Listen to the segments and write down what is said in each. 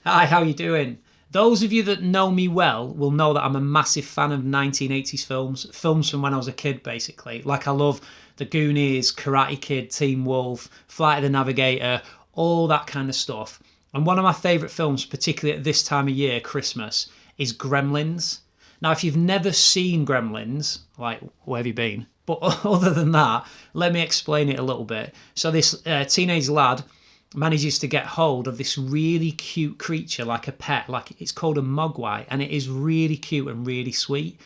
Hi, how you doing? Those of you that know me well will know that I'm a massive fan of 1980s films from when I was a kid, basically. Like, I love The Goonies, Karate Kid, Teen Wolf, Flight of the Navigator, all that kind of stuff. And one of my favourite films, particularly at this time of year, Christmas, is Gremlins. Now, if you've never seen Gremlins, like, where have you been? But other than that, let me explain it a little bit. So, this teenage lad manages to get hold of this really cute creature, like a pet, like it's called a mogwai, and it is really cute and really sweet.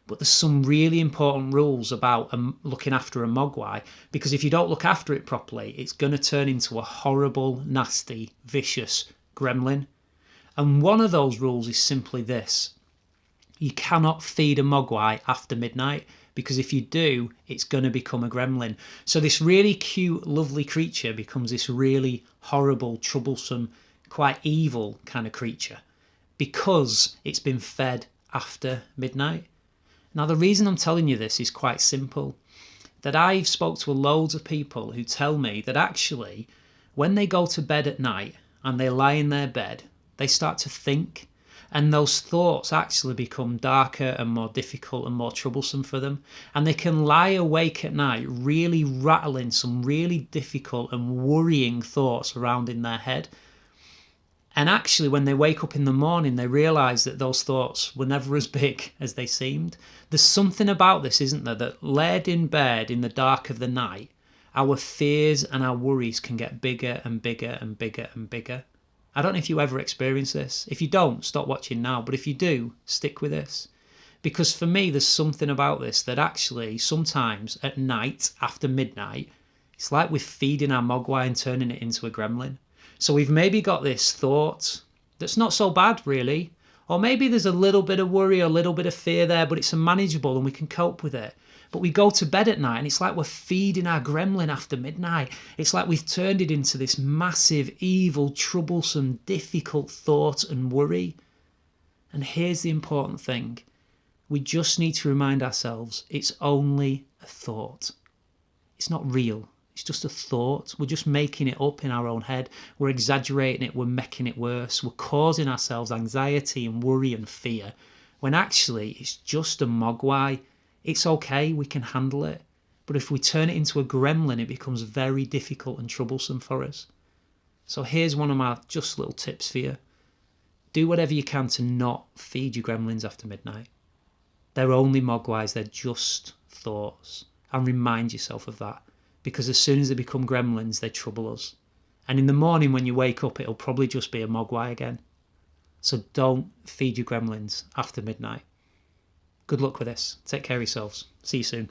But there's some really important rules about looking after a mogwai, because if you don't look after it properly, it's going to turn into a horrible, nasty, vicious gremlin. And one of those rules is simply this: you cannot feed a mogwai after midnight, because if you do, it's going to become a gremlin. So this really cute, lovely creature becomes this really horrible, troublesome, quite evil kind of creature because it's been fed after midnight. Now, the reason I'm telling you this is quite simple: that I've spoke to loads of people who tell me that actually when they go to bed at night and they lie in their bed, they start to think, and those thoughts actually become darker and more difficult and more troublesome for them, and they can lie awake at night really rattling some really difficult and worrying thoughts around in their head. And actually, when they wake up in the morning, they realise that those thoughts were never as big as they seemed. There's something about this, isn't there, that laid in bed in the dark of the night, our fears and our worries can get bigger and bigger and bigger and bigger. I don't know if you ever experience this. If you don't, stop watching now. But if you do, stick with this. Because for me, there's something about this that actually sometimes at night, after midnight, it's like we're feeding our mogwai and turning it into a gremlin. So we've maybe got this thought that's not so bad, really. Or maybe there's a little bit of worry or a little bit of fear there, but it's manageable and we can cope with it. But we go to bed at night and it's like we're feeding our gremlin after midnight. It's like we've turned it into this massive, evil, troublesome, difficult thought and worry. And here's the important thing: we just need to remind ourselves it's only a thought. It's not real. It's just a thought. We're just making it up in our own head. We're exaggerating it. We're making it worse. We're causing ourselves anxiety and worry and fear, when actually it's just a mogwai. It's okay. We can handle it. But if we turn it into a gremlin, it becomes very difficult and troublesome for us. So here's one of my just little tips for you. Do whatever you can to not feed your gremlins after midnight. They're only mogwais. They're just thoughts. And remind yourself of that. Because as soon as they become gremlins, they trouble us. And in the morning when you wake up, it'll probably just be a mogwai again. So don't feed your gremlins after midnight. Good luck with this. Take care of yourselves. See you soon.